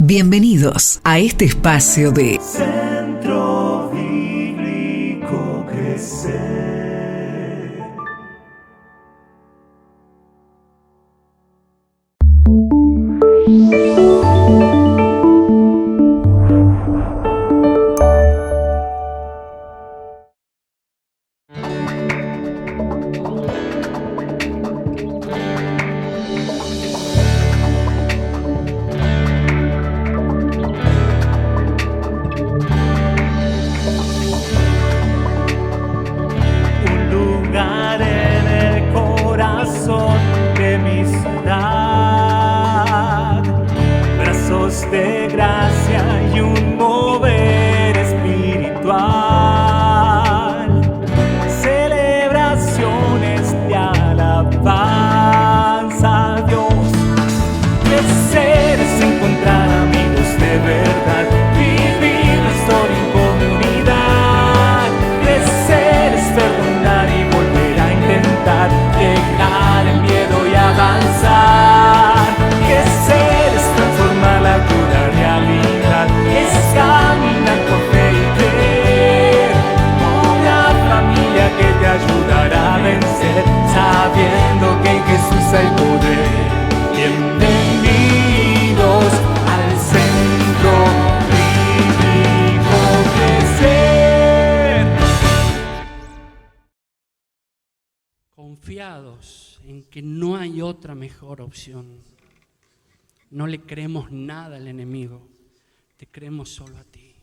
Bienvenidos a este espacio de Centro Bíblico Crecer. De gracia y un mover espiritual, celebraciones de alabanza a Dios. Crecer es encontrar amigos de verdad, vivir la historia en comunidad. Crecer es perdonar y volver a intentar, dejar el miedo y avanzar. Crecer es transformar la dura realidad, es caminar por fe y creer. Una familia que te ayudará a vencer, sabiendo que en Jesús hay poder. Bienvenidos al Centro Bíblico Crecer. Confiados en que no hay otra mejor opción. No le creemos nada al enemigo, te creemos solo a ti.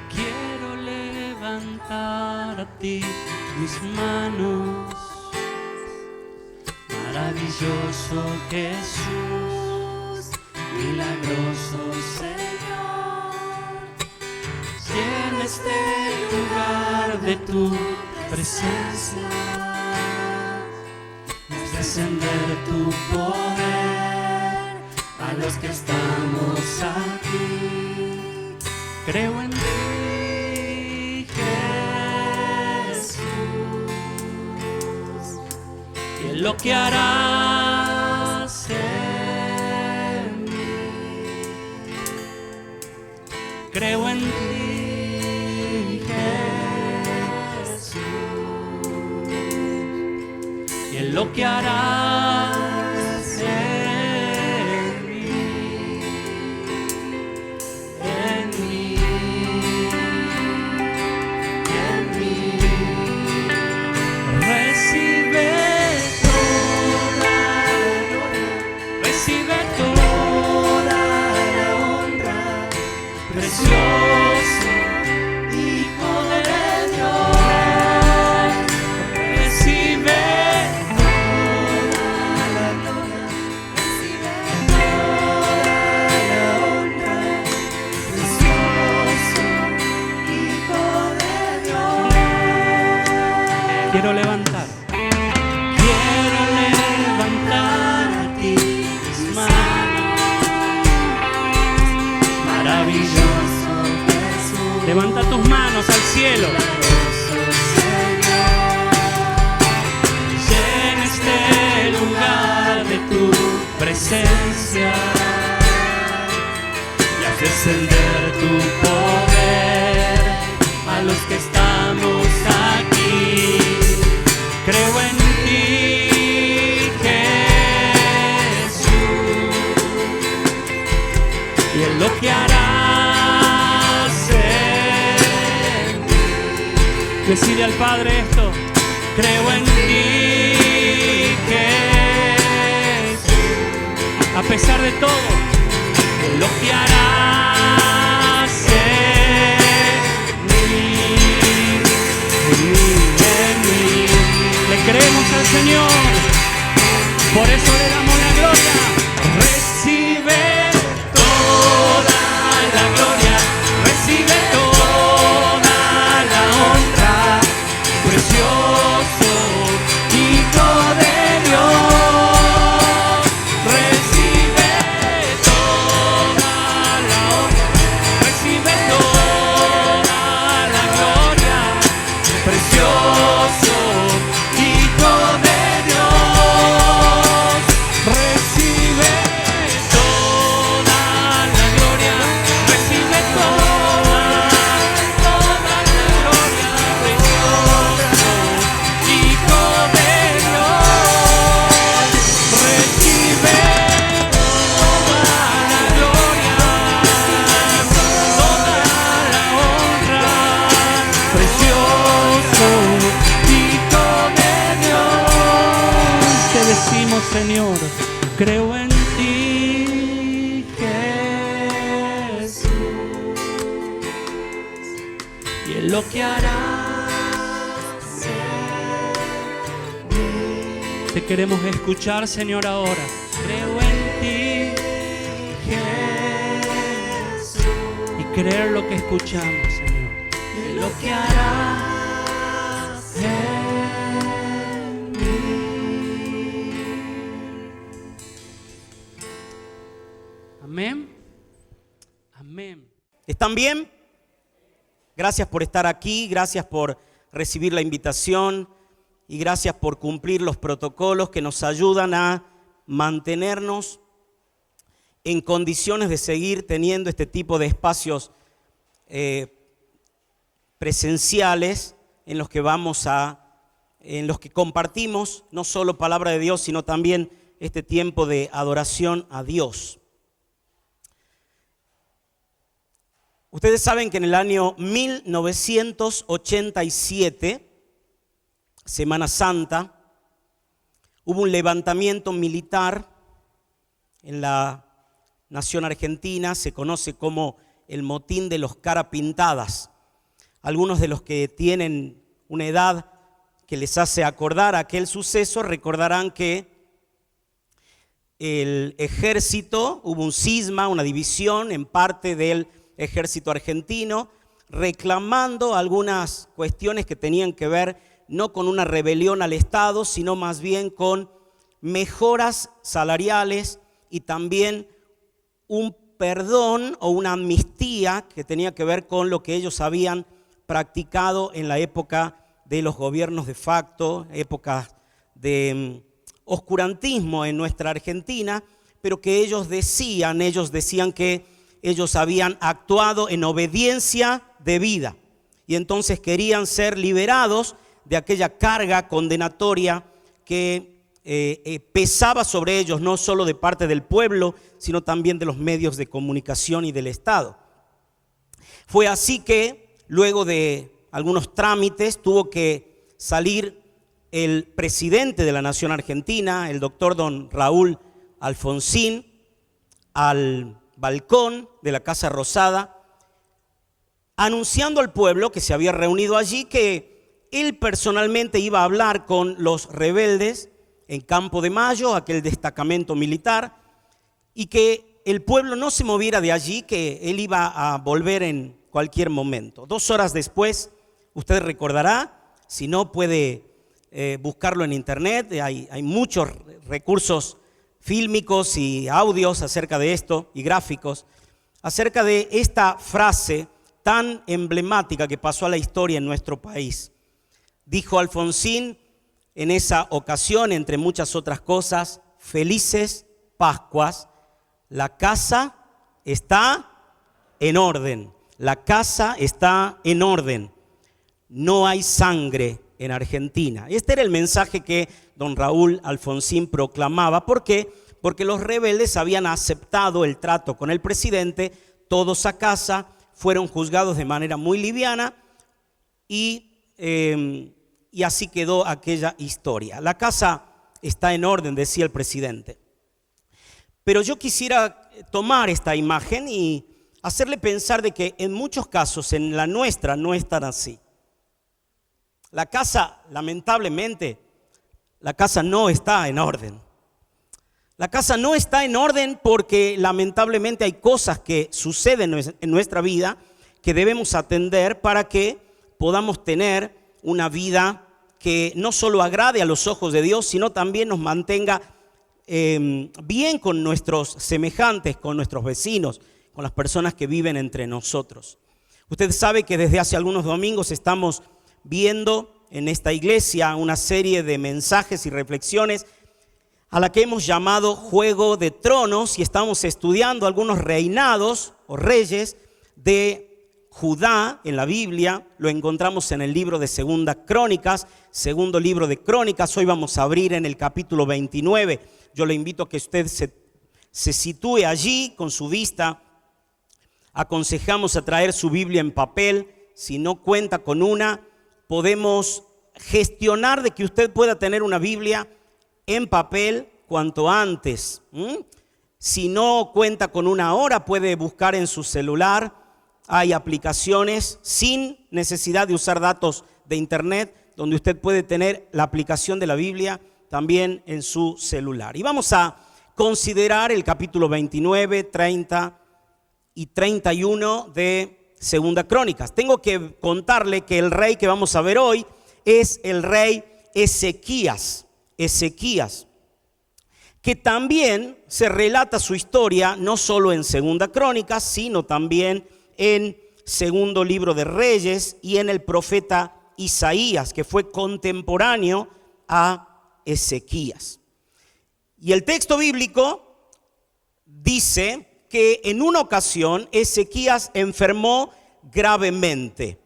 Quiero levantar a ti mis manos, maravilloso Jesús, milagroso Señor. Llena este lugar de tu presencia, descender tu poder a los que estamos aquí. Creo en ti, Jesús, y en lo que harás en mí. Creo en ti, Jesús, y en lo que harás en mí, en mí, en mí. Recibe toda la gloria, recibe toda la honra, precioso Hijo de Dios. Recibe toda la gloria, recibe toda la honra, precioso Hijo de Dios. Quiero levantar a ti mis manos, maravilloso Jesús. Levanta tus manos al cielo. Llena este lugar de tu presencia y haz descender tu poder a los que estamos aquí. Creo en ti, Jesús, y en lo que harás en mí. Decide al Padre esto. Creo en ti, Jesús, a pesar de todo, en lo que harás en mí, en mí. Le creemos al Señor, por eso le damos la gloria. Recibe toda la gloria, recibe toda la honra, precioso Hijo de Dios. Recibe toda la Señor. Creo en ti, Jesús, y en lo que harás en mí. Te queremos escuchar, Señor, ahora. Creo en ti, Jesús, y creer lo que escuchamos, Señor. Y en lo que harás en mí. Amén. Amén. ¿Están bien? Gracias por estar aquí, gracias por recibir la invitación y gracias por cumplir los protocolos que nos ayudan a mantenernos en condiciones de seguir teniendo este tipo de espacios presenciales en los que en los que compartimos no solo palabra de Dios, sino también este tiempo de adoración a Dios. Ustedes saben que en el año 1987, Semana Santa, hubo un levantamiento militar en la nación argentina, se conoce como el motín de los cara pintadas. Algunos de los que tienen una edad que les hace acordar aquel suceso recordarán que el ejército, hubo un cisma, una división en parte del ejército argentino, reclamando algunas cuestiones que tenían que ver no con una rebelión al Estado, sino más bien con mejoras salariales y también un perdón o una amnistía que tenía que ver con lo que ellos habían practicado en la época de los gobiernos de facto, época de oscurantismo en nuestra Argentina, pero que ellos decían que ellos habían actuado en obediencia debida y entonces querían ser liberados de aquella carga condenatoria que pesaba sobre ellos, no solo de parte del pueblo, sino también de los medios de comunicación y del Estado. Fue así que luego de algunos trámites tuvo que salir el presidente de la Nación Argentina, el doctor don Raúl Alfonsín, al balcón de la Casa Rosada, anunciando al pueblo que se había reunido allí que él personalmente iba a hablar con los rebeldes en Campo de Mayo, aquel destacamento militar, y que el pueblo no se moviera de allí, que él iba a volver en cualquier momento. 2 horas después, usted recordará, si no puede buscarlo en internet, hay muchos recursos fílmicos y audios acerca de esto y gráficos, acerca de esta frase tan emblemática que pasó a la historia en nuestro país. Dijo Alfonsín en esa ocasión, entre muchas otras cosas: felices Pascuas, la casa está en orden, la casa está en orden, no hay sangre en Argentina. Este era el mensaje que don Raúl Alfonsín proclamaba. ¿Por qué? Porque los rebeldes habían aceptado el trato con el presidente, todos a casa, fueron juzgados de manera muy liviana y así quedó aquella historia. La casa está en orden, decía el presidente. Pero yo quisiera tomar esta imagen y hacerle pensar de que en muchos casos, en la nuestra, no es tan así. La casa, lamentablemente, la casa no está en orden. La casa no está en orden porque lamentablemente hay cosas que suceden en nuestra vida que debemos atender para que podamos tener una vida que no solo agrade a los ojos de Dios, sino también nos mantenga bien con nuestros semejantes, con nuestros vecinos, con las personas que viven entre nosotros. Usted sabe que desde hace algunos domingos estamos viendo en esta iglesia una serie de mensajes y reflexiones a la que hemos llamado Juego de Tronos, y estamos estudiando algunos reinados o reyes de Judá en la Biblia. Lo encontramos en el libro de Segunda Crónicas, segundo libro de Crónicas. Hoy vamos a abrir en el capítulo 29. Yo le invito a que usted se sitúe allí con su vista. Aconsejamos a traer su Biblia en papel. Si no cuenta con una, podemos gestionar de que usted pueda tener una Biblia en papel cuanto antes. Si no cuenta con una hora, puede buscar en su celular. Hay aplicaciones sin necesidad de usar datos de internet, donde usted puede tener la aplicación de la Biblia también en su celular. Y vamos a considerar el capítulo 29, 30 y 31 de Segunda Crónicas. Tengo que contarle que el rey que vamos a ver hoy es el rey Ezequías, que también se relata su historia no solo en Segunda Crónicas, sino también en Segundo Libro de Reyes y en el profeta Isaías, que fue contemporáneo a Ezequías. Y el texto bíblico dice que en una ocasión Ezequías enfermó gravemente.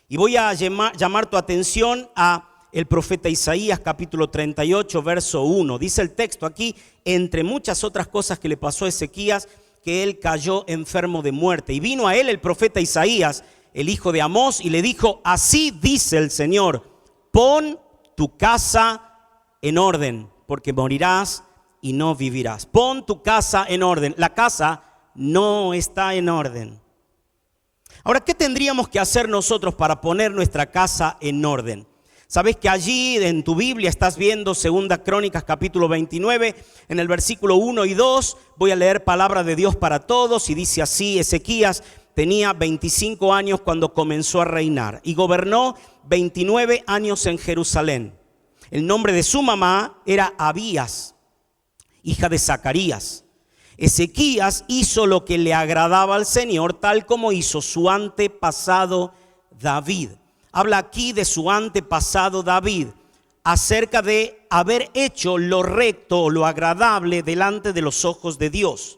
Y voy a llamar tu atención a el profeta Isaías, capítulo 38, verso 1. Dice el texto aquí, entre muchas otras cosas que le pasó a Ezequías, que él cayó enfermo de muerte. Y vino a él el profeta Isaías, el hijo de Amós, y le dijo: así dice el Señor, pon tu casa en orden, porque morirás y no vivirás. Pon tu casa en orden. La casa no está en orden. Ahora, ¿qué tendríamos que hacer nosotros para poner nuestra casa en orden? Sabes que allí en tu Biblia estás viendo Segunda Crónicas capítulo 29, en el versículo 1 y 2, voy a leer palabra de Dios para todos y dice así: Ezequías tenía 25 años cuando comenzó a reinar y gobernó 29 años en Jerusalén. El nombre de su mamá era Abías, hija de Zacarías. Ezequías hizo lo que le agradaba al Señor, tal como hizo su antepasado David. Habla aquí de su antepasado David, acerca de haber hecho lo recto, lo agradable delante de los ojos de Dios.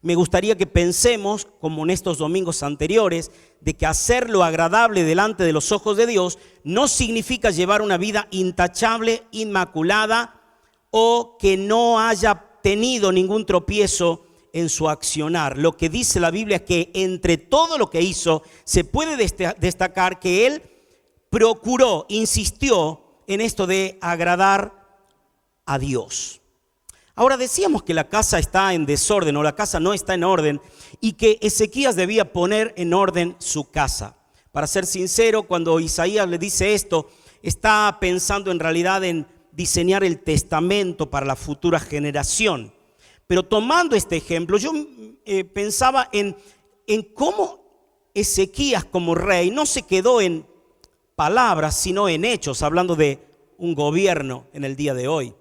Me gustaría que pensemos, como en estos domingos anteriores, de que hacer lo agradable delante de los ojos de Dios no significa llevar una vida intachable, inmaculada, o que no haya tenido ningún tropiezo en su accionar. Lo que dice la Biblia es que entre todo lo que hizo se puede destacar que él procuró, insistió en esto de agradar a Dios. Ahora decíamos que la casa está en desorden o la casa no está en orden y que Ezequías debía poner en orden su casa. Para ser sincero, cuando Isaías le dice esto, está pensando en realidad en diseñar el testamento para la futura generación. Pero tomando este ejemplo, yo pensaba en cómo Ezequías como rey no se quedó en palabras, sino en hechos, hablando de un gobierno en el día de hoy.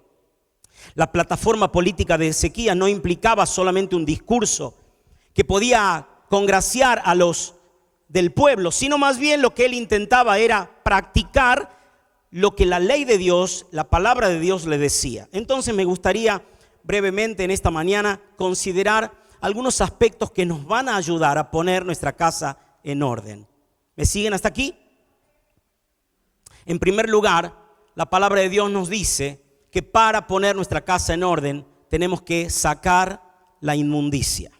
La plataforma política de Ezequías no implicaba solamente un discurso que podía congraciar a los del pueblo, sino más bien lo que él intentaba era practicar lo que la ley de Dios, la palabra de Dios le decía. Entonces me gustaría brevemente en esta mañana considerar algunos aspectos que nos van a ayudar a poner nuestra casa en orden. ¿Me siguen hasta aquí? En primer lugar, la palabra de Dios nos dice que para poner nuestra casa en orden tenemos que sacar la inmundicia.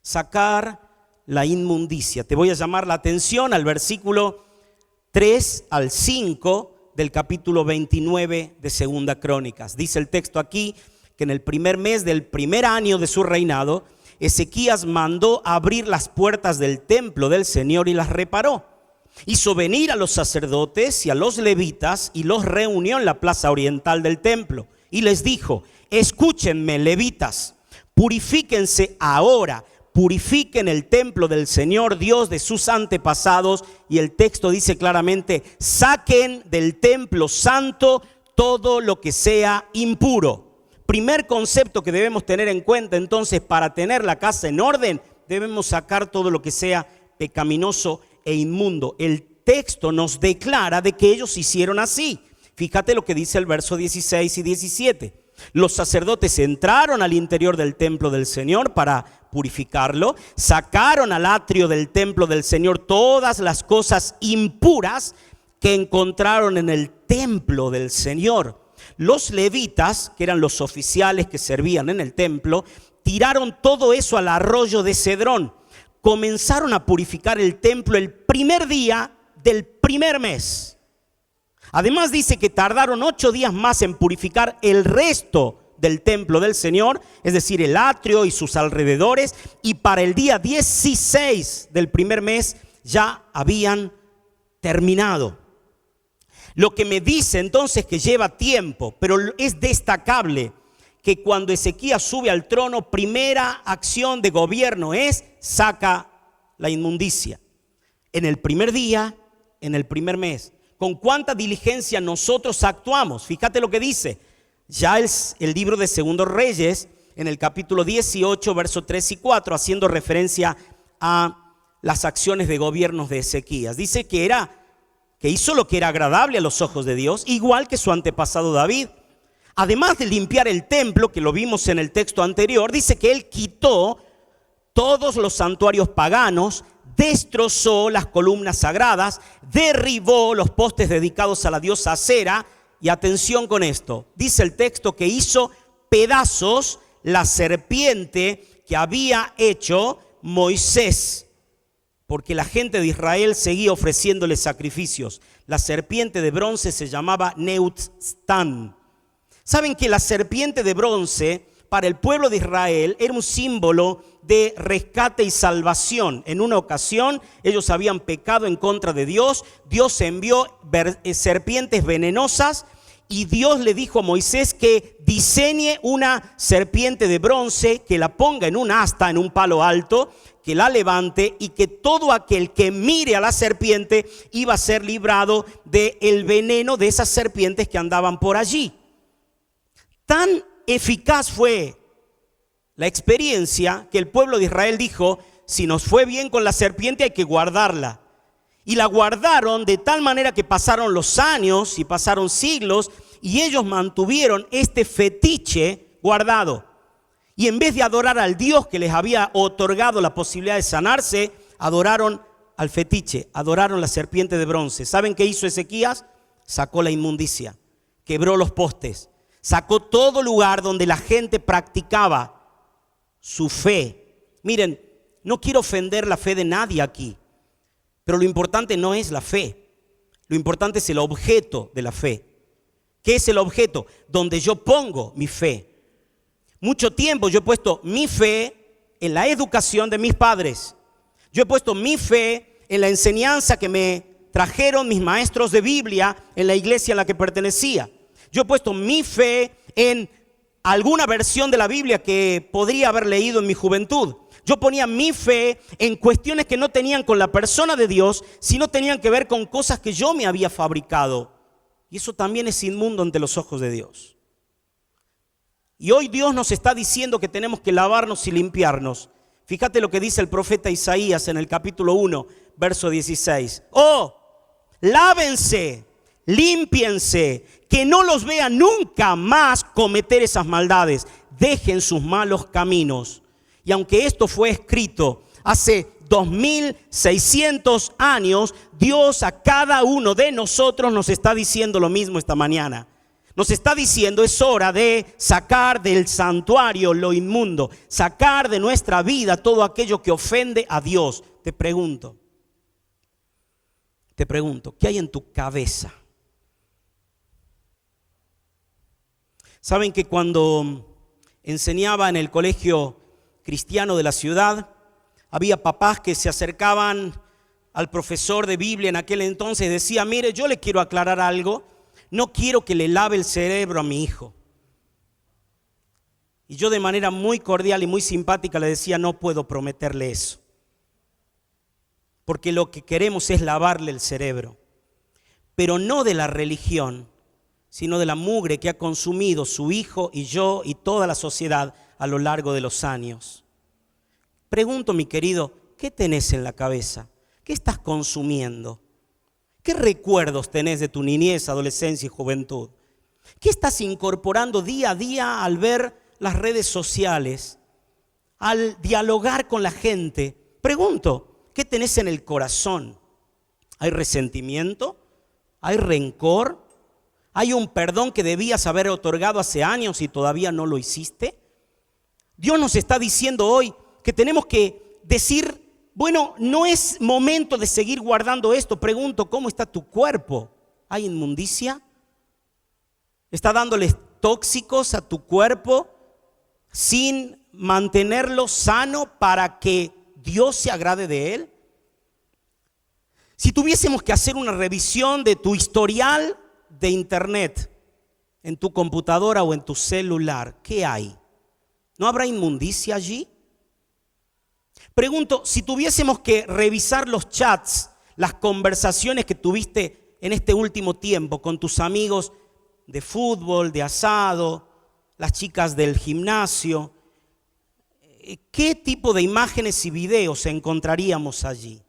Sacar la inmundicia. Te voy a llamar la atención al versículo 3 al 5 del capítulo 29 de Segunda Crónicas. Dice el texto aquí que en el primer mes del primer año de su reinado, Ezequías mandó abrir las puertas del templo del Señor y las reparó. Hizo venir a los sacerdotes y a los levitas y los reunió en la plaza oriental del templo. Y les dijo: escúchenme, levitas, purifíquense ahora, purifiquen el templo del Señor Dios de sus antepasados. Y el texto dice claramente: saquen del templo santo todo lo que sea impuro. Primer concepto que debemos tener en cuenta entonces para tener la casa en orden, debemos sacar todo lo que sea pecaminoso e inmundo. El texto nos declara de que ellos hicieron así. Fíjate lo que dice el verso 16 y 17. Los sacerdotes entraron al interior del templo del Señor para purificarlo, sacaron al atrio del templo del Señor todas las cosas impuras que encontraron en el templo del Señor. Los levitas, que eran los oficiales que servían en el templo, tiraron todo eso al arroyo de Cedrón. Comenzaron a purificar el templo el primer día del primer mes. Además dice que tardaron 8 días más en purificar el resto del templo del Señor, es decir, el atrio y sus alrededores, y para el día 16 del primer mes ya habían terminado. Lo que me dice entonces que lleva tiempo, pero es destacable que cuando Ezequías sube al trono, primera acción de gobierno es saca la inmundicia. En el primer día, en el primer mes. Con cuánta diligencia nosotros actuamos. Fíjate lo que dice. Ya el libro de Segundo Reyes, en el capítulo 18, versos 3 y 4, haciendo referencia a las acciones de gobiernos de Ezequías. Dice que hizo lo que era agradable a los ojos de Dios, igual que su antepasado David. Además de limpiar el templo, que lo vimos en el texto anterior, dice que él quitó todos los santuarios paganos, destrozó las columnas sagradas, derribó los postes dedicados a la diosa Acera. Y atención con esto, dice el texto que hizo pedazos la serpiente que había hecho Moisés, porque la gente de Israel seguía ofreciéndole sacrificios. La serpiente de bronce se llamaba Neutztán. Saben que la serpiente de bronce para el pueblo de Israel era un símbolo de rescate y salvación. En una ocasión ellos habían pecado en contra de Dios. Dios envió serpientes venenosas y Dios le dijo a Moisés que diseñe una serpiente de bronce, que la ponga en un asta, en un palo alto, que la levante y que todo aquel que mire a la serpiente iba a ser librado del veneno de esas serpientes que andaban por allí. Tan eficaz fue la experiencia que el pueblo de Israel dijo: si nos fue bien con la serpiente hay que guardarla. Y la guardaron de tal manera que pasaron los años y pasaron siglos y ellos mantuvieron este fetiche guardado. Y en vez de adorar al Dios que les había otorgado la posibilidad de sanarse, adoraron al fetiche, adoraron la serpiente de bronce. ¿Saben qué hizo Ezequías? Sacó la inmundicia, quebró los postes, sacó todo lugar donde la gente practicaba su fe. Miren, no quiero ofender la fe de nadie aquí, pero lo importante no es la fe. Lo importante es el objeto de la fe. ¿Qué es el objeto? Donde yo pongo mi fe. Mucho tiempo yo he puesto mi fe en la educación de mis padres. Yo he puesto mi fe en la enseñanza que me trajeron mis maestros de Biblia en la iglesia a la que pertenecía. Yo he puesto mi fe en alguna versión de la Biblia que podría haber leído en mi juventud. Yo ponía mi fe en cuestiones que no tenían con la persona de Dios, sino tenían que ver con cosas que yo me había fabricado. Y eso también es inmundo ante los ojos de Dios. Y hoy Dios nos está diciendo que tenemos que lavarnos y limpiarnos. Fíjate lo que dice el profeta Isaías en el capítulo 1, verso 16. ¡Oh! Lávense, límpiense, que no los vea nunca más cometer esas maldades. Dejen sus malos caminos. Y aunque esto fue escrito hace 2600 años, Dios a cada uno de nosotros nos está diciendo lo mismo esta mañana. Nos está diciendo: es hora de sacar del santuario lo inmundo, sacar de nuestra vida todo aquello que ofende a Dios. Te pregunto, ¿qué hay en tu cabeza? Saben que cuando enseñaba en el colegio cristiano de la ciudad, había papás que se acercaban al profesor de Biblia en aquel entonces y decía: mire, yo le quiero aclarar algo, no quiero que le lave el cerebro a mi hijo. Y yo de manera muy cordial y muy simpática le decía: no puedo prometerle eso, porque lo que queremos es lavarle el cerebro, pero no de la religión, sino de la mugre que ha consumido su hijo y yo y toda la sociedad a lo largo de los años. Pregunto, mi querido, ¿qué tenés en la cabeza? ¿Qué estás consumiendo? ¿Qué recuerdos tenés de tu niñez, adolescencia y juventud? ¿Qué estás incorporando día a día al ver las redes sociales, al dialogar con la gente? Pregunto, ¿qué tenés en el corazón? ¿Hay resentimiento? ¿Hay rencor? ¿Hay un perdón que debías haber otorgado hace años y todavía no lo hiciste? Dios nos está diciendo hoy que tenemos que decir: bueno, no es momento de seguir guardando esto. Pregunto, ¿cómo está tu cuerpo? ¿Hay inmundicia? ¿Está dándole tóxicos a tu cuerpo sin mantenerlo sano para que Dios se agrade de él? Si tuviésemos que hacer una revisión de tu historial de internet en tu computadora o en tu celular, ¿qué hay? ¿No habrá inmundicia allí? Pregunto, si tuviésemos que revisar los chats, las conversaciones que tuviste en este último tiempo con tus amigos de fútbol, de asado, las chicas del gimnasio, ¿qué tipo de imágenes y videos encontraríamos allí?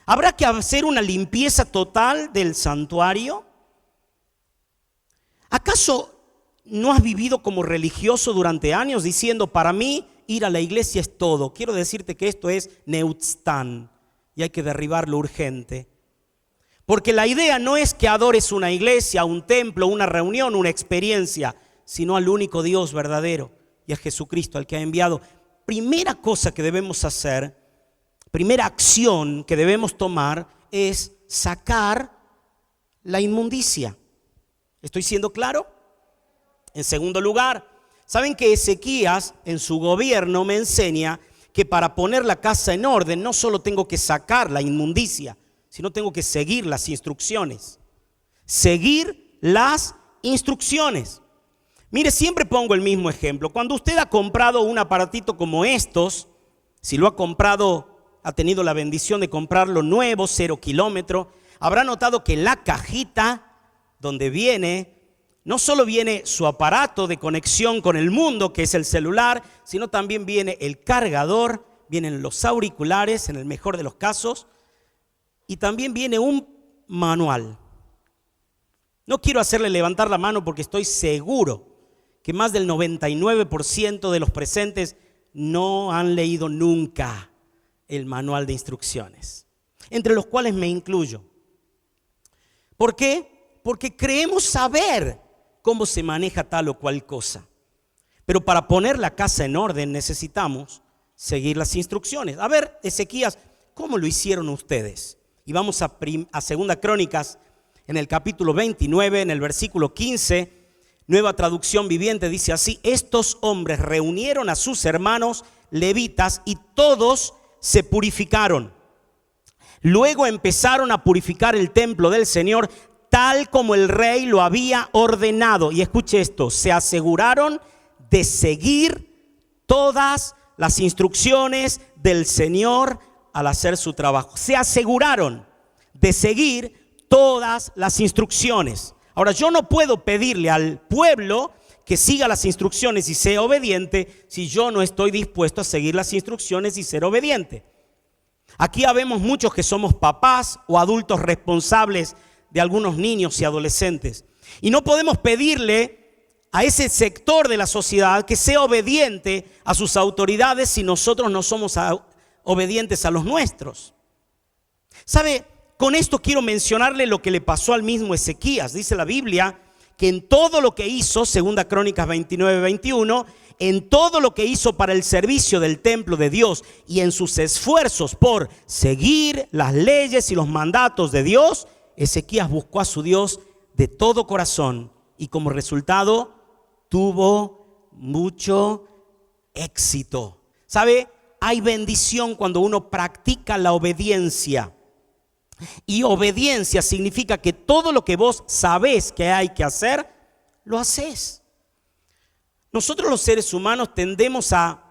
¿Habrá que hacer una limpieza total del santuario? ¿Acaso no has vivido como religioso durante años diciendo, para mí ir a la iglesia es todo? Quiero decirte que esto es Neutztán y hay que derribarlo urgente. Porque la idea no es que adores una iglesia, un templo, una reunión, una experiencia, sino al único Dios verdadero y a Jesucristo, al que ha enviado. Primera cosa que debemos hacer, primera acción que debemos tomar es sacar la inmundicia. ¿Estoy siendo claro? En segundo lugar, ¿saben que Ezequías en su gobierno me enseña que para poner la casa en orden no solo tengo que sacar la inmundicia, sino tengo que seguir las instrucciones? Seguir las instrucciones. Mire, siempre pongo el mismo ejemplo. Cuando usted ha comprado un aparatito como estos, si lo ha comprado, ha tenido la bendición de comprarlo nuevo, 0 kilómetro, habrá notado que en la cajita donde viene, no solo viene su aparato de conexión con el mundo, que es el celular, sino también viene el cargador, vienen los auriculares, en el mejor de los casos, y también viene un manual. No quiero hacerle levantar la mano porque estoy seguro que más del 99% de los presentes no han leído nunca el manual de instrucciones, entre los cuales me incluyo. ¿Por qué? Porque creemos saber cómo se maneja tal o cual cosa. Pero para poner la casa en orden necesitamos seguir las instrucciones. A ver, Ezequías, ¿cómo lo hicieron ustedes? Y vamos a Segunda Crónicas, en el capítulo 29, en el versículo 15, Nueva Traducción Viviente, dice así: estos hombres reunieron a sus hermanos levitas y todos se purificaron. Luego empezaron a purificar el templo del Señor, tal como el rey lo había ordenado. Y escuche esto, se aseguraron de seguir todas las instrucciones del Señor al hacer su trabajo. Se aseguraron de seguir todas las instrucciones. Ahora, yo no puedo pedirle al pueblo que siga las instrucciones y sea obediente si yo no estoy dispuesto a seguir las instrucciones y ser obediente. Aquí habemos muchos que somos papás o adultos responsables de algunos niños y adolescentes. Y no podemos pedirle a ese sector de la sociedad que sea obediente a sus autoridades si nosotros no somos obedientes a los nuestros. ¿Sabe? Con esto quiero mencionarle lo que le pasó al mismo Ezequías. Dice la Biblia que en todo lo que hizo, Segunda Crónicas 29-21, en todo lo que hizo para el servicio del templo de Dios y en sus esfuerzos por seguir las leyes y los mandatos de Dios, Ezequías buscó a su Dios de todo corazón y como resultado tuvo mucho éxito. ¿Sabe? Hay bendición cuando uno practica la obediencia. Y obediencia significa que todo lo que vos sabés que hay que hacer, lo haces. Nosotros los seres humanos tendemos a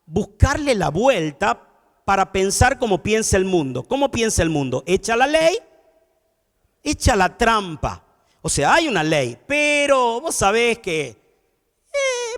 buscarle la vuelta para pensar como piensa el mundo. ¿Cómo piensa el mundo? Echa la ley, echa la trampa. O sea, hay una ley, pero vos sabés que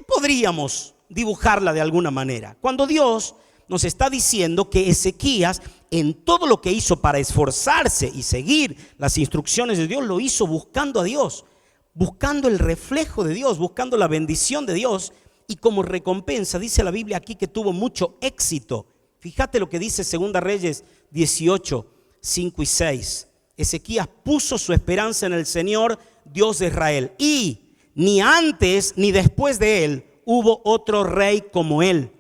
podríamos dibujarla de alguna manera. Cuando Dios nos está diciendo que Ezequías, en todo lo que hizo para esforzarse y seguir las instrucciones de Dios, lo hizo buscando a Dios, buscando el reflejo de Dios, buscando la bendición de Dios. Y como recompensa, dice la Biblia aquí que tuvo mucho éxito. Fíjate lo que dice Segunda Reyes 18, 5 y 6. Ezequías puso su esperanza en el Señor, Dios de Israel. Y ni antes ni después de él hubo otro rey como él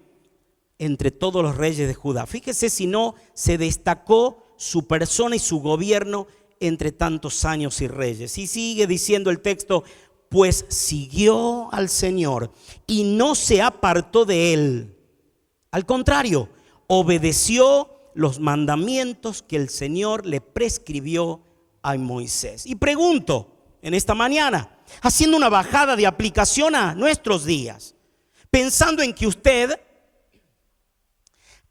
entre todos los reyes de Judá. Fíjese si no se destacó su persona y su gobierno entre tantos años y reyes. Y sigue diciendo el texto: pues siguió al Señor y no se apartó de él. Al contrario, obedeció los mandamientos que el Señor le prescribió a Moisés. Y pregunto en esta mañana, haciendo una bajada de aplicación a nuestros días, pensando en que usted,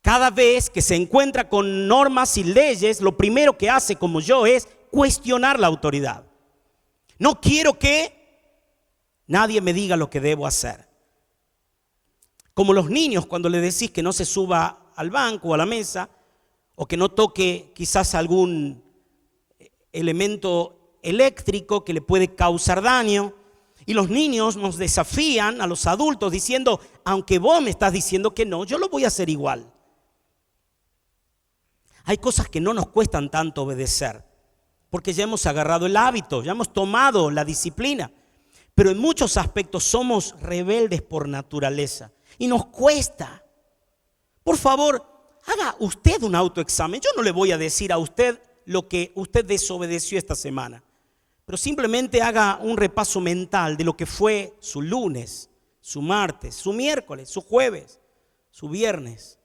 cada vez que se encuentra con normas y leyes, lo primero que hace, como yo, es cuestionar la autoridad. No quiero que nadie me diga lo que debo hacer. Como los niños, cuando le decís que no se suba al banco o a la mesa, o que no toque quizás algún elemento eléctrico que le puede causar daño. Y los niños nos desafían a los adultos diciendo, aunque vos me estás diciendo que no, yo lo voy a hacer igual. Hay cosas que no nos cuestan tanto obedecer, porque ya hemos agarrado el hábito, ya hemos tomado la disciplina. Pero en muchos aspectos somos rebeldes por naturaleza y nos cuesta. Por favor, haga usted un autoexamen. Yo no le voy a decir a usted lo que usted desobedeció esta semana, pero simplemente haga un repaso mental de lo que fue su lunes, su martes, su miércoles, su jueves, su viernes,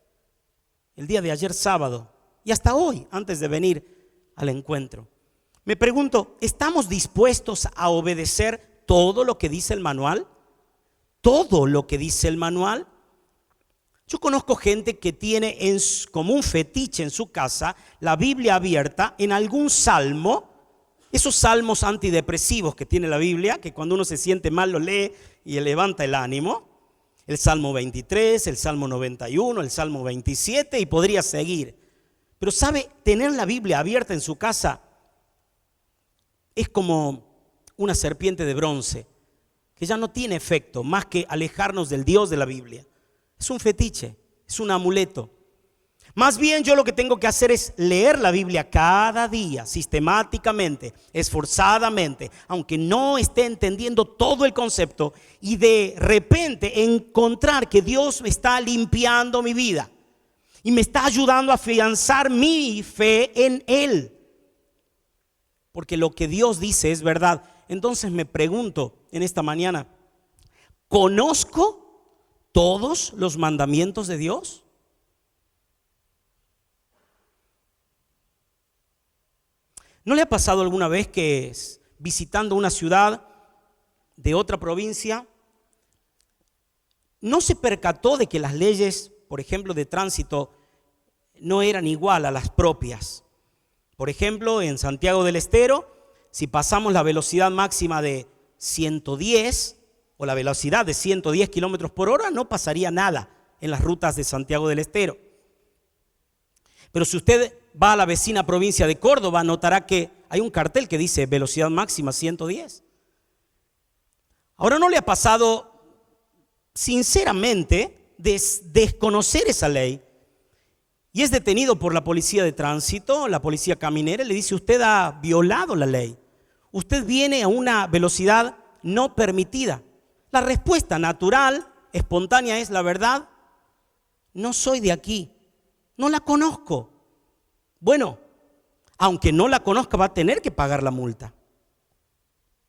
el día de ayer sábado y hasta hoy antes de venir al encuentro. Me pregunto, ¿estamos dispuestos a obedecer todo lo que dice el manual? ¿Todo lo que dice el manual? Yo conozco gente que tiene como un fetiche en su casa la Biblia abierta en algún salmo, esos salmos antidepresivos que tiene la Biblia, que cuando uno se siente mal lo lee y le levanta el ánimo. El Salmo 23, el Salmo 91, el Salmo 27 y podría seguir. Pero sabe, tener la Biblia abierta en su casa es como una serpiente de bronce que ya no tiene efecto más que alejarnos del Dios de la Biblia. Es un fetiche, es un amuleto. Más bien yo lo que tengo que hacer es leer la Biblia cada día, sistemáticamente, esforzadamente, aunque no esté entendiendo todo el concepto, y de repente encontrar que Dios me está limpiando mi vida y me está ayudando a afianzar mi fe en Él. Porque lo que Dios dice es verdad. Entonces me pregunto en esta mañana, ¿conozco todos los mandamientos de Dios? ¿No le ha pasado alguna vez que visitando una ciudad de otra provincia no se percató de que las leyes, por ejemplo, de tránsito no eran igual a las propias? Por ejemplo, en Santiago del Estero, si pasamos la velocidad máxima de 110 o la velocidad de 110 kilómetros por hora, no pasaría nada en las rutas de Santiago del Estero. Pero si usted va a la vecina provincia de Córdoba, notará que hay un cartel que dice velocidad máxima 110. Ahora, ¿no le ha pasado sinceramente desconocer esa ley y es detenido por la policía de tránsito, la policía caminera, y le dice: usted ha violado la ley, usted viene a una velocidad no permitida? La respuesta natural, espontánea es: la verdad, no soy de aquí, no la conozco. Bueno, aunque no la conozca, va a tener que pagar la multa.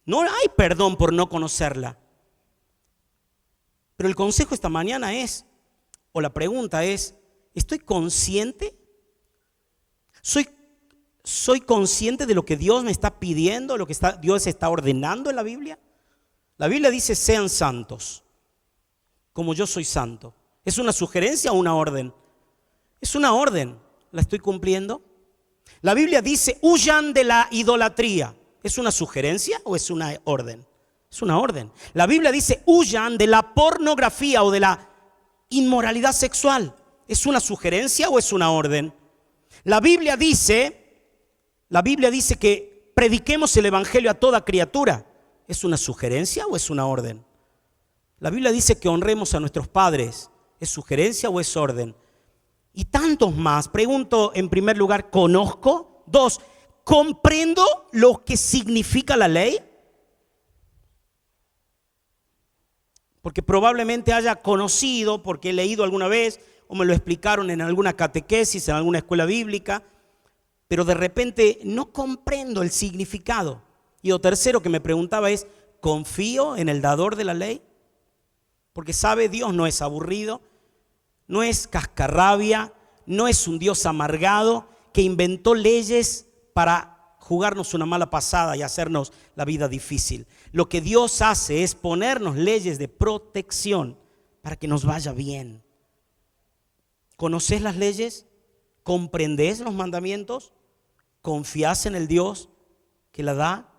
No hay perdón por no conocerla. Pero el consejo esta mañana es, o la pregunta es: ¿estoy consciente? ¿Soy consciente de lo que Dios me está pidiendo, lo que Dios está ordenando en la Biblia? La Biblia dice: sean santos, como yo soy santo. ¿Es una sugerencia o una orden? Es una orden. ¿La estoy cumpliendo? La Biblia dice: huyan de la idolatría. ¿Es una sugerencia o es una orden? Es una orden. La Biblia dice: huyan de la pornografía o de la inmoralidad sexual. ¿Es una sugerencia o es una orden? La Biblia dice que prediquemos el evangelio a toda criatura. ¿Es una sugerencia o es una orden? La Biblia dice que honremos a nuestros padres. ¿Es sugerencia o es orden? Y tantos más. Pregunto, en primer lugar, ¿conozco? 2, ¿comprendo lo que significa la ley? Porque probablemente haya conocido, porque he leído alguna vez, o me lo explicaron en alguna catequesis, en alguna escuela bíblica, pero de repente no comprendo el significado. Y lo tercero que me preguntaba es: confío en el dador de la ley? Porque sabe, Dios no es aburrido, no es cascarrabia, no es un Dios amargado que inventó leyes para jugarnos una mala pasada y hacernos la vida difícil. Lo que Dios hace es ponernos leyes de protección para que nos vaya bien. ¿Conoces las leyes? ¿Comprendés los mandamientos? ¿Confías en el Dios que la da?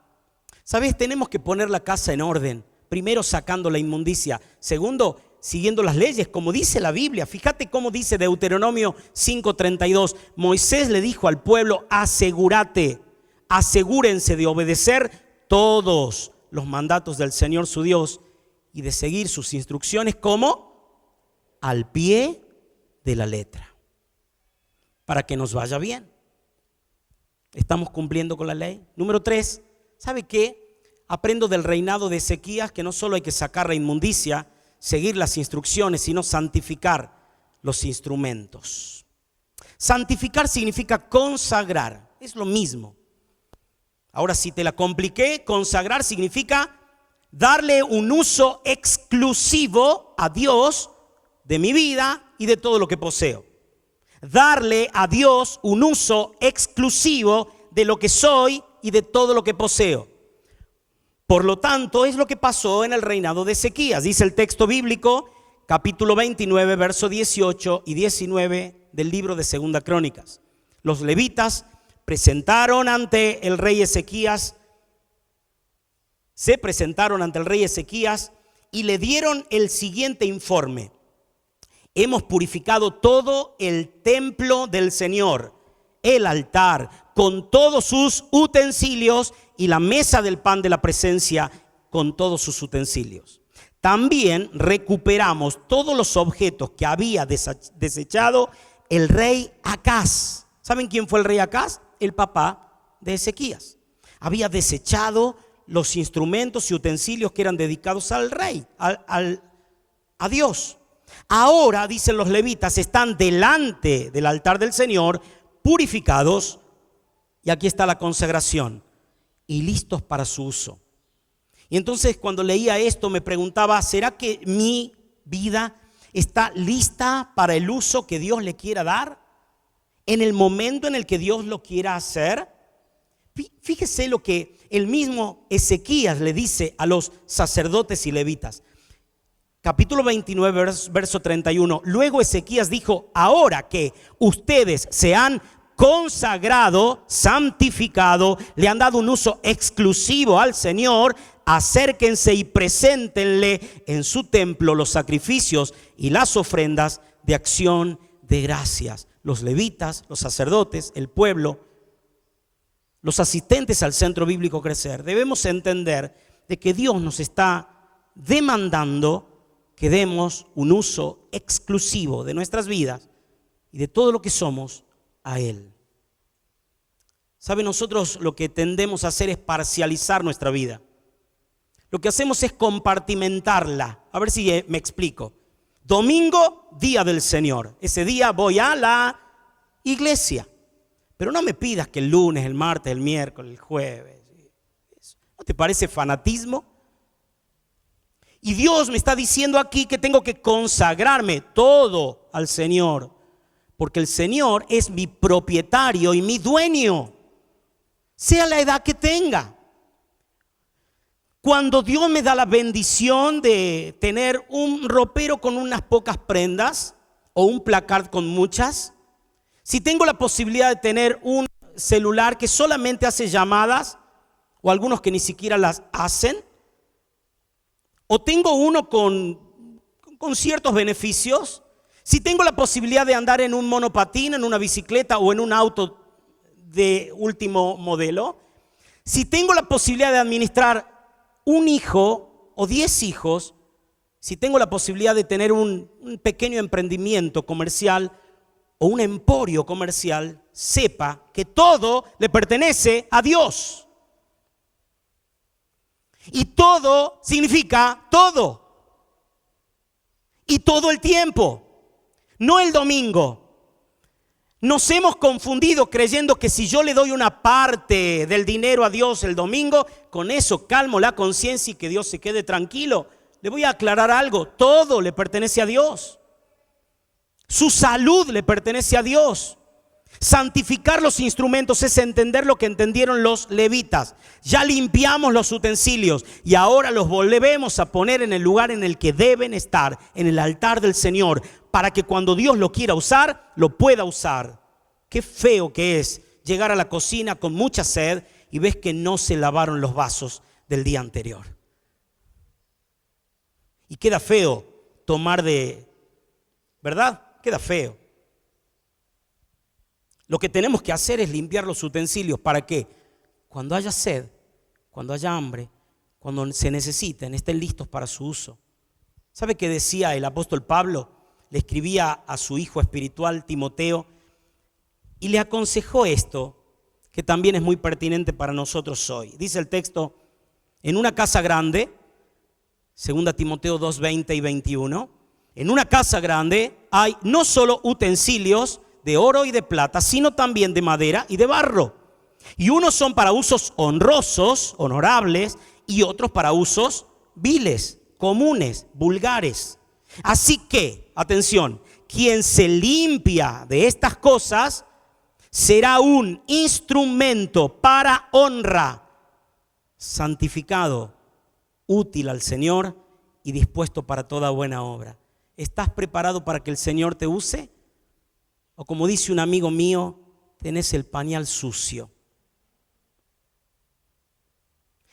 ¿Sabes? Tenemos que poner la casa en orden. Primero, sacando la inmundicia. Segundo, siguiendo las leyes, como dice la Biblia. Fíjate cómo dice Deuteronomio 5:32. Moisés le dijo al pueblo: asegúrense de obedecer todos los mandatos del Señor su Dios y de seguir sus instrucciones como al pie de la letra, para que nos vaya bien. ¿Estamos cumpliendo con la ley? Número 3, ¿sabe qué? Aprendo del reinado de Ezequías que no solo hay que sacar la inmundicia, seguir las instrucciones, sino santificar los instrumentos. Santificar significa consagrar, es lo mismo. Ahora, si te la compliqué, consagrar significa darle un uso exclusivo a Dios de mi vida y de todo lo que poseo. Darle a Dios un uso exclusivo de lo que soy y de todo lo que poseo. Por lo tanto, es lo que pasó en el reinado de Ezequías. Dice el texto bíblico, capítulo 29, verso 18 y 19 del libro de Segunda Crónicas. Los levitas presentaron ante el rey Ezequías, se presentaron ante el rey Ezequías y le dieron el siguiente informe: hemos purificado todo el templo del Señor, el altar con todos sus utensilios y la mesa del pan de la presencia con todos sus utensilios. También recuperamos todos los objetos que había desechado el rey Acaz. ¿Saben quién fue el rey Acaz? El papá de Ezequías. Había desechado los instrumentos y utensilios que eran dedicados al rey, a Dios. Ahora, dicen los levitas, están delante del altar del Señor, purificados, y aquí está la consagración, y listos para su uso. Y entonces, cuando leía esto, me preguntaba: ¿será que mi vida está lista para el uso que Dios le quiera dar en el momento en el que Dios lo quiera hacer? Fíjese lo que el mismo Ezequías le dice a los sacerdotes y levitas. Capítulo 29, verso 31. Luego Ezequías dijo: ahora que ustedes se han consagrado, santificado, le han dado un uso exclusivo al Señor, acérquense y preséntenle en su templo los sacrificios y las ofrendas de acción de gracias. Los levitas, los sacerdotes, el pueblo, los asistentes al Centro Bíblico Crecer, debemos entender de que Dios nos está demandando que demos un uso exclusivo de nuestras vidas y de todo lo que somos a Él. ¿Sabe? Nosotros lo que tendemos a hacer es parcializar nuestra vida. Lo que hacemos es compartimentarla. A ver si me explico. Domingo, día del Señor. Ese día voy a la iglesia. Pero no me pidas que el lunes, el martes, el miércoles, el jueves. ¿No te parece fanatismo? Y Dios me está diciendo aquí que tengo que consagrarme todo al Señor, porque el Señor es mi propietario y mi dueño, sea la edad que tenga. Cuando Dios me da la bendición de tener un ropero con unas pocas prendas o un placard con muchas, si tengo la posibilidad de tener un celular que solamente hace llamadas o algunos que ni siquiera las hacen, o tengo uno con ciertos beneficios, si tengo la posibilidad de andar en un monopatín, en una bicicleta o en un auto de último modelo, si tengo la posibilidad de administrar un hijo o 10 hijos, si tengo la posibilidad de tener un pequeño emprendimiento comercial o un emporio comercial, sepa que todo le pertenece a Dios. Y todo significa todo. Y todo el tiempo. No el domingo, Nos hemos confundido creyendo que si yo le doy una parte del dinero a Dios el domingo, con eso calmo la conciencia y que Dios se quede tranquilo. Le voy a aclarar algo, todo le pertenece a Dios. Su salud le pertenece a Dios. Santificar los instrumentos es entender lo que entendieron los levitas. Ya limpiamos los utensilios y ahora los volvemos a poner en el lugar en el que deben estar, en el altar del Señor, para que cuando Dios lo quiera usar, lo pueda usar. Qué feo que es llegar a la cocina con mucha sed y ves que no se lavaron los vasos del día anterior. Y queda feo tomar ¿verdad? Queda feo. Lo que tenemos que hacer es limpiar los utensilios. ¿Para qué? Cuando haya sed, cuando haya hambre, cuando se necesiten, estén listos para su uso. ¿Sabe qué decía el apóstol Pablo? Le escribía a su hijo espiritual Timoteo y le aconsejó esto, que también es muy pertinente para nosotros hoy. Dice el texto, en una casa grande, 2 Timoteo 2, 20 y 21, en una casa grande hay no solo utensilios de oro y de plata, sino también de madera y de barro. Y unos son para usos honrosos, honorables, y otros para usos viles, comunes, vulgares. Así que, atención, quien se limpia de estas cosas será un instrumento para honra, santificado, útil al Señor y dispuesto para toda buena obra. ¿Estás preparado para que el Señor te use? O como dice un amigo mío, tenés el pañal sucio.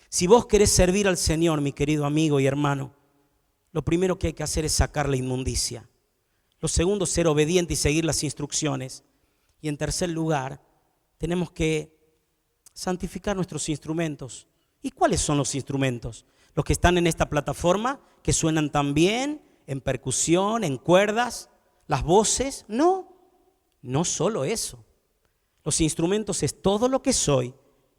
Si vos querés servir al Señor, mi querido amigo y hermano, lo primero que hay que hacer es sacar la inmundicia. Lo segundo, ser obediente y seguir las instrucciones. Y en tercer lugar, tenemos que santificar nuestros instrumentos. ¿Y cuáles son los instrumentos? Los que están en esta plataforma, que suenan tan bien, en percusión, en cuerdas, las voces. No solo eso. Los instrumentos es todo lo que soy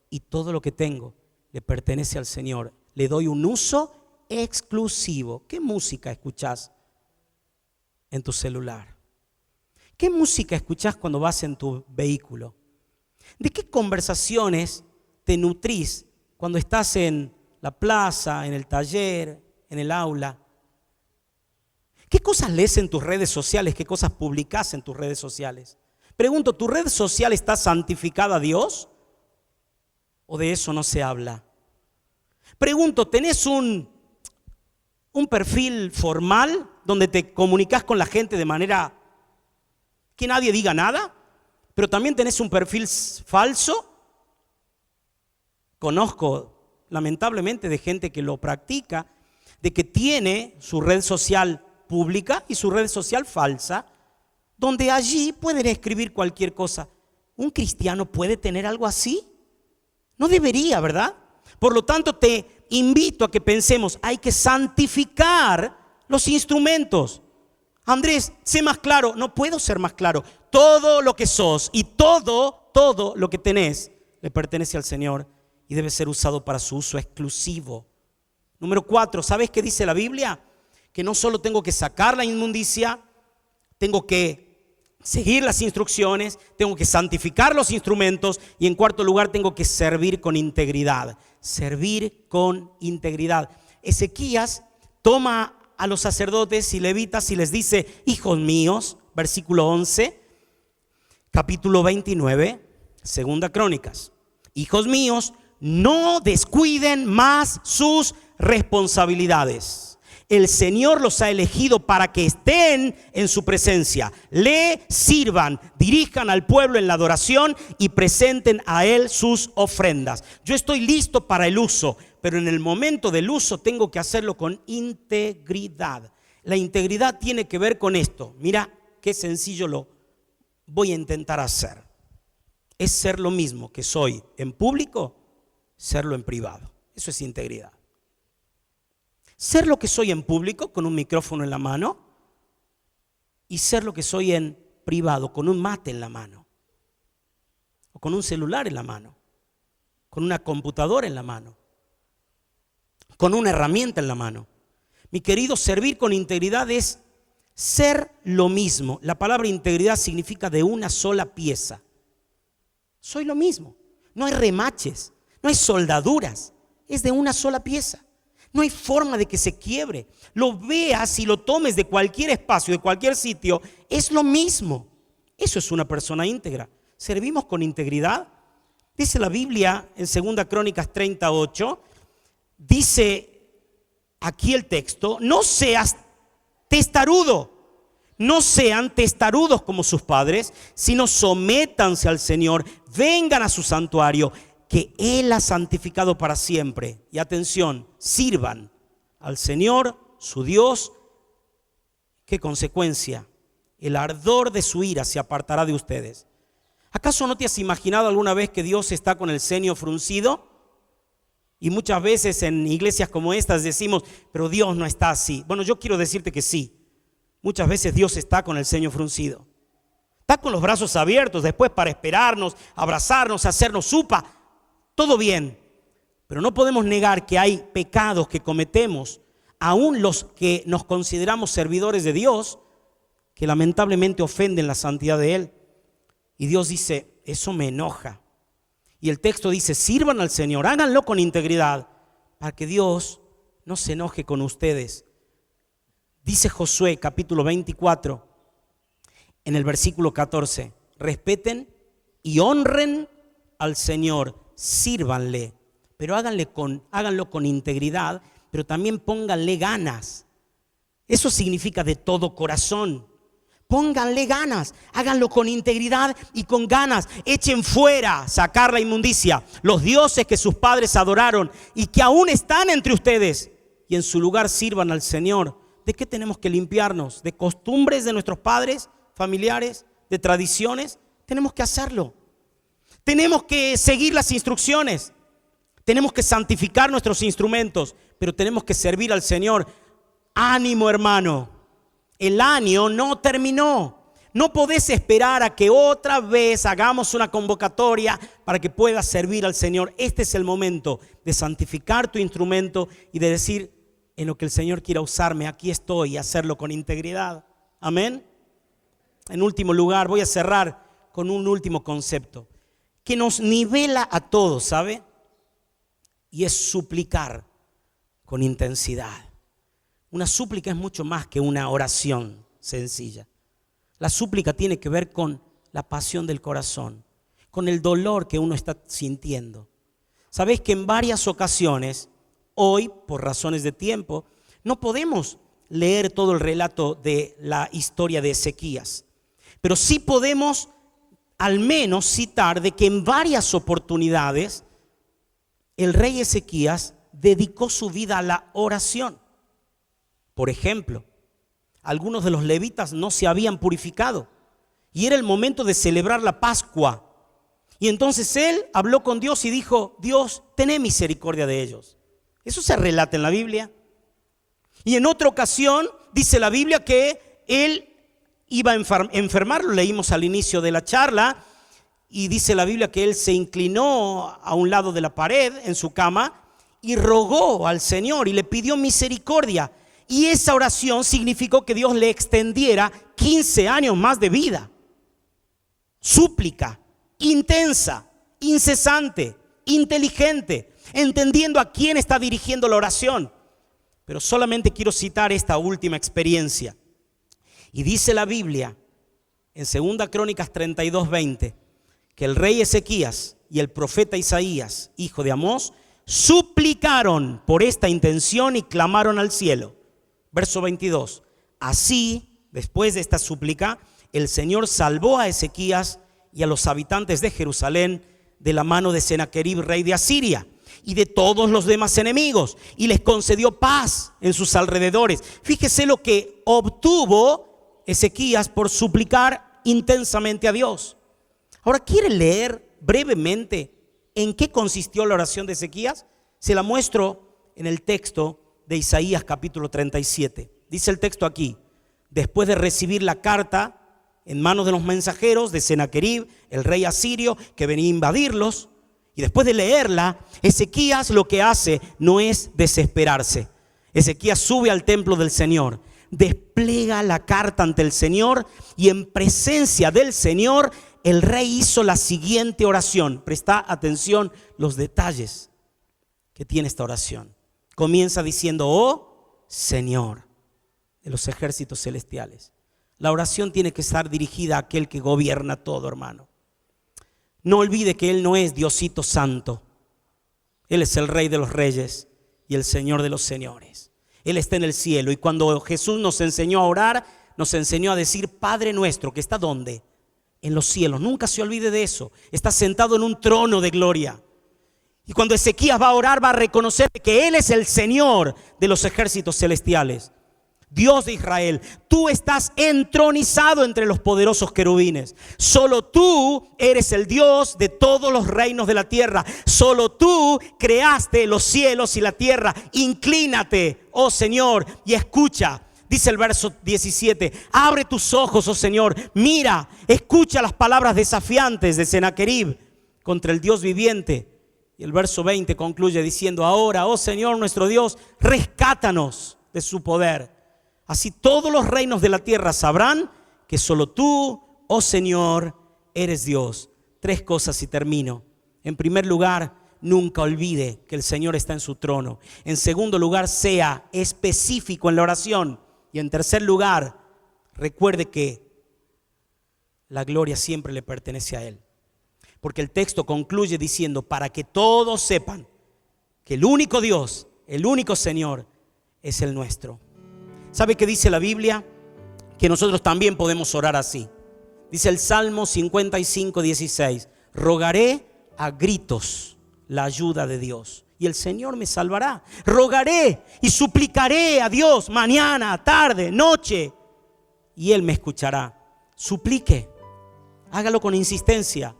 y todo lo que tengo le pertenece al Señor. Le doy un uso exclusivo. ¿Qué música escuchás en tu celular? ¿Qué música escuchás cuando vas en tu vehículo? ¿De qué conversaciones te nutrís cuando estás en la plaza, en el taller, en el aula? ¿Qué cosas lees en tus redes sociales? ¿Qué cosas publicás en tus redes sociales? Pregunto, ¿tu red social está santificada a Dios? ¿O de eso no se habla? Pregunto, ¿tenés un perfil formal donde te comunicas con la gente de manera que nadie diga nada? ¿Pero también tenés un perfil falso? Conozco lamentablemente de gente que lo practica, de que tiene su red social pública y su red social falsa, donde allí pueden escribir cualquier cosa. ¿Un cristiano puede tener algo así? No debería, ¿verdad? Por lo tanto, te invito a que pensemos, hay que santificar los instrumentos. Andrés, sé más claro. No puedo ser más claro. Todo lo que sos y todo lo que tenés le pertenece al Señor y debe ser usado para su uso exclusivo. Número 4, ¿sabes qué dice la Biblia? Que no solo tengo que sacar la inmundicia, tengo que seguir las instrucciones, tengo que santificar los instrumentos y en cuarto lugar tengo que servir con integridad. Servir con integridad. Ezequías toma a los sacerdotes y levitas y les dice, hijos míos, versículo 11, capítulo 29, segunda Crónicas. Hijos míos, no descuiden más sus responsabilidades. El Señor los ha elegido para que estén en su presencia, le sirvan, dirijan al pueblo en la adoración y presenten a Él sus ofrendas. Yo estoy listo para el uso, pero en el momento del uso tengo que hacerlo con integridad. La integridad tiene que ver con esto. Mira qué sencillo lo voy a intentar hacer. Es ser lo mismo que soy en público, serlo en privado. Eso es integridad. Ser lo que soy en público con un micrófono en la mano y ser lo que soy en privado con un mate en la mano o con un celular en la mano, con una computadora en la mano, con una herramienta en la mano. Mi querido, servir con integridad es Ser lo mismo. La palabra integridad significa de una sola pieza. Soy lo mismo. No hay remaches, no hay soldaduras. Es de una sola pieza. No hay forma de que se quiebre. Lo veas y lo tomes de cualquier espacio, de cualquier sitio, es lo mismo. Eso es una persona íntegra. ¿Servimos con integridad? Dice la Biblia en 2 Crónicas 38, dice aquí el texto: no seas testarudo, no sean testarudos como sus padres, sino sométanse al Señor, vengan a su santuario, que Él ha santificado para siempre. Y atención, sirvan al Señor, su Dios. ¿Qué consecuencia? El ardor de su ira se apartará de ustedes. ¿Acaso no te has imaginado alguna vez que Dios está con el ceño fruncido? Y muchas veces en iglesias como estas decimos, pero Dios no está así. Bueno, yo quiero decirte que sí. Muchas veces Dios está con el ceño fruncido. Está con los brazos abiertos después para esperarnos, abrazarnos, hacernos supa. Todo bien. Pero no podemos negar que hay pecados que cometemos, aún los que nos consideramos servidores de Dios, que lamentablemente ofenden la santidad de Él. Y Dios dice, eso me enoja. Y el texto dice, sirvan al Señor, háganlo con integridad, para que Dios no se enoje con ustedes. Dice Josué capítulo 24, en el versículo 14, respeten y honren al Señor, sírvanle, pero háganlo con integridad, pero también pónganle ganas. Eso significa de todo corazón. Pónganle ganas, háganlo con integridad y con ganas. Echen fuera, sacar la inmundicia, los dioses que sus padres adoraron y que aún están entre ustedes, y en su lugar sirvan al Señor. ¿De qué tenemos que limpiarnos? ¿De costumbres de nuestros padres, familiares, de tradiciones? Tenemos que hacerlo. Tenemos que seguir las instrucciones. Tenemos que santificar nuestros instrumentos, pero tenemos que servir al Señor. Ánimo, hermano. El año no terminó. No podés esperar a que otra vez hagamos una convocatoria para que puedas servir al Señor. Este es el momento de santificar tu instrumento y de decir, en lo que el Señor quiera usarme, aquí estoy, y hacerlo con integridad. Amén. En último lugar, voy a cerrar con un último concepto que nos nivela a todos, ¿sabe? Y es suplicar con intensidad. Una súplica es mucho más que una oración sencilla. La súplica tiene que ver con la pasión del corazón, con el dolor que uno está sintiendo. Sabéis que en varias ocasiones, hoy, por razones de tiempo, no podemos leer todo el relato de la historia de Ezequías, pero sí podemos al menos citar de que en varias oportunidades el rey Ezequías dedicó su vida a la oración. Por ejemplo, algunos de los levitas no se habían purificado y era el momento de celebrar la Pascua. Y entonces él habló con Dios y dijo, Dios, tené misericordia de ellos. Eso se relata en la Biblia. Y en otra ocasión dice la Biblia que él iba a enfermar, lo leímos al inicio de la charla, y dice la Biblia que él se inclinó a un lado de la pared en su cama y rogó al Señor y le pidió misericordia. Y esa oración significó que Dios le extendiera 15 años más de vida. Súplica, intensa, incesante, inteligente, entendiendo a quién está dirigiendo la oración. Pero solamente quiero citar esta última experiencia. Y dice la Biblia en 2 Crónicas 32:20 que el rey Ezequías y el profeta Isaías, hijo de Amós, suplicaron por esta intención y clamaron al cielo. Verso 22. Así, después de esta súplica, el Señor salvó a Ezequías y a los habitantes de Jerusalén de la mano de Senaquerib, rey de Asiria, y de todos los demás enemigos, y les concedió paz en sus alrededores. Fíjese lo que obtuvo Ezequías por suplicar intensamente a Dios. Ahora, ¿quiere leer brevemente en qué consistió la oración de Ezequías? Se la muestro en el texto de Isaías capítulo 37. Dice el texto aquí: después de recibir la carta en manos de los mensajeros de Senaquerib, el rey asirio, que venía a invadirlos, y después de leerla, Ezequías lo que hace no es desesperarse. Ezequías sube al templo del Señor, despliega la carta ante el Señor y en presencia del Señor el rey hizo la siguiente oración. Presta atención los detalles que tiene esta oración. Comienza diciendo: oh Señor de los ejércitos celestiales. La oración tiene que estar dirigida a aquel que gobierna todo, hermano. No olvide que Él no es Diosito Santo. Él es el Rey de los Reyes y el Señor de los Señores. Él está en el cielo, y cuando Jesús nos enseñó a orar, nos enseñó a decir: Padre nuestro, que está ¿dónde? En los cielos. Nunca se olvide de eso. Está sentado en un trono de gloria. Y cuando Ezequías va a orar, va a reconocer que Él es el Señor de los ejércitos celestiales. Dios de Israel, tú estás entronizado entre los poderosos querubines. Solo tú eres el Dios de todos los reinos de la tierra. Solo tú creaste los cielos y la tierra. Inclínate, oh Señor, y escucha. Dice el verso 17: abre tus ojos, oh Señor, mira, escucha las palabras desafiantes de Sennacherib contra el Dios viviente. Y el verso 20 concluye diciendo: ahora, oh Señor nuestro Dios, rescátanos de su poder. Así todos los reinos de la tierra sabrán que solo tú, oh Señor, eres Dios. 3 cosas y termino. En primer lugar, nunca olvide que el Señor está en su trono. En segundo lugar, sea específico en la oración. Y en tercer lugar, recuerde que la gloria siempre le pertenece a Él. Porque el texto concluye diciendo: para que todos sepan que el único Dios, el único Señor, es el nuestro. ¿Sabe qué dice la Biblia? Que nosotros también podemos orar así. Dice el Salmo 55:16: rogaré a gritos la ayuda de Dios y el Señor me salvará. Rogaré y suplicaré a Dios mañana, tarde, noche, y Él me escuchará. Suplique, hágalo con insistencia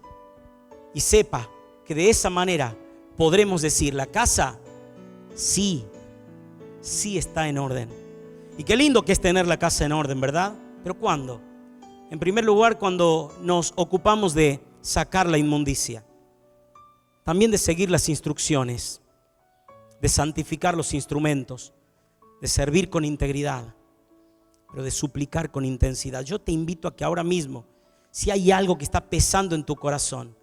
y sepa que de esa manera podremos decir: la casa sí está en orden. Y qué lindo que es tener la casa en orden, ¿verdad? ¿Pero cuándo? En primer lugar, cuando nos ocupamos de sacar la inmundicia. También de seguir las instrucciones, de santificar los instrumentos, de servir con integridad, pero de suplicar con intensidad. Yo te invito a que ahora mismo, si hay algo que está pesando en tu corazón,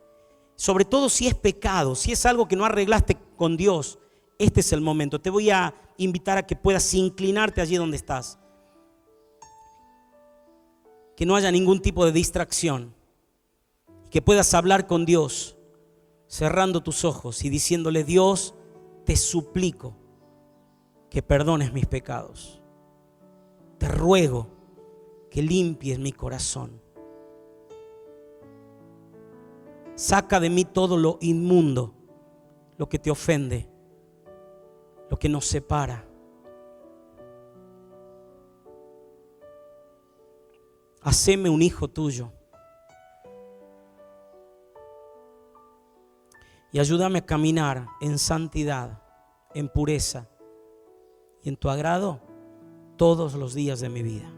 sobre todo si es pecado, si es algo que no arreglaste con Dios, este es el momento. Te voy a invitar a que puedas inclinarte allí donde estás. Que no haya ningún tipo de distracción. Que puedas hablar con Dios, cerrando tus ojos y diciéndole: Dios, te suplico que perdones mis pecados. Te ruego que limpies mi corazón. Saca de mí todo lo inmundo, lo que te ofende, lo que nos separa. Haceme un hijo tuyo y ayúdame a caminar en santidad, en pureza y en tu agrado todos los días de mi vida.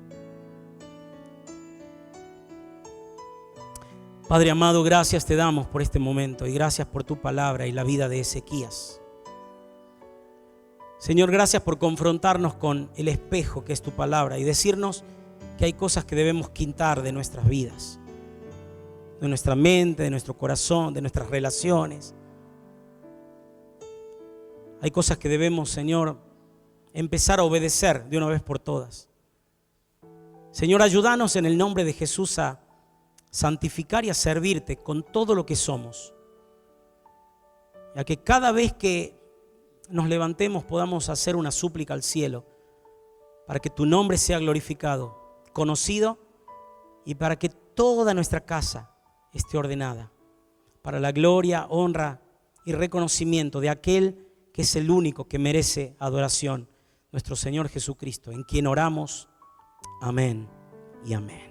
Padre amado, gracias te damos por este momento y gracias por tu palabra y la vida de Ezequías. Señor, gracias por confrontarnos con el espejo que es tu palabra y decirnos que hay cosas que debemos quitar de nuestras vidas, de nuestra mente, de nuestro corazón, de nuestras relaciones. Hay cosas que debemos, Señor, empezar a obedecer de una vez por todas. Señor, ayúdanos en el nombre de Jesús a santificar y a servirte con todo lo que somos. Y a que cada vez que nos levantemos podamos hacer una súplica al cielo para que tu nombre sea glorificado, conocido, y para que toda nuestra casa esté ordenada para la gloria, honra y reconocimiento de aquel que es el único que merece adoración, nuestro Señor Jesucristo, en quien oramos. Amén y amén.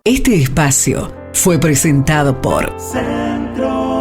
Este espacio fue presentado por Centro